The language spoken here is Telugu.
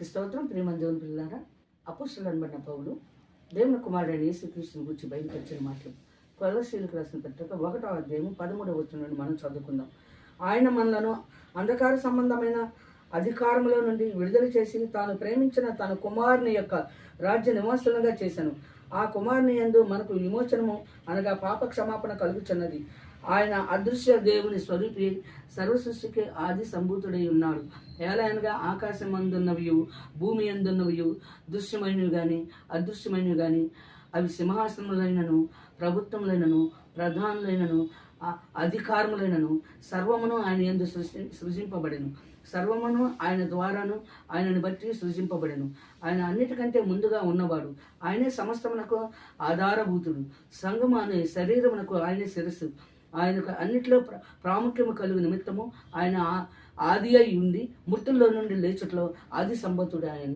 స్తోత్రం. ప్రియమైన దేవుని పిల్లారా, అపోస్తలుడు అనబడిన పౌలు దేవుని కుమారుడైన యేసుక్రీస్తుని గురించి బయలుపరిచిన మాటలు కొలస్సీయులకు రాసిన పత్రిక 1వ అధ్యాయం 13వ వచనం నుండి మనం చదువుకుందాం. ఆయన మనలను అంధకార సంబంధమైన అధికారములో నుండి విడుదల చేసి తాను ప్రేమించిన తన కుమారుని యొక్క రాజ్య నివాసులుగా చేశాను. ఆ కుమారుని యందు మనకు విమోచనము అనగా పాప క్షమాపణ కలుగుచున్నది. ఆయన అదృశ్య దేవుని స్వరూపి, సర్వ సృష్టికి ఆది సంభూతుడై ఉన్నాడు. ఏలయనగా ఆకాశం అందున్నవియు భూమి అందున్నవియు దృశ్యమైనవి కానీ అదృశ్యమైనవి కానీ అవి సింహాసనములైనను ప్రభుత్వములైనను ప్రధానులైనను అధికారములైనను సర్వమును ఆయన యందు సృజింపబడెను. సర్వమును ఆయన ద్వారాను ఆయనను బట్టి సృజింపబడెను. ఆయన అన్నిటికంటే ముందుగా ఉన్నవాడు. ఆయనే సమస్తమునకు ఆధారభూతుడు. సంఘము అనే శరీరమునకు ఆయనే శిరస్సు. ఆయనకు అన్నిట్లో ప్రాముఖ్యము కలుగు నిమిత్తము ఆయన ఆది అయి ఉండి మృతుల్లో నుండి లేచుట్లో ఆది సంభూతుడు ఆయన.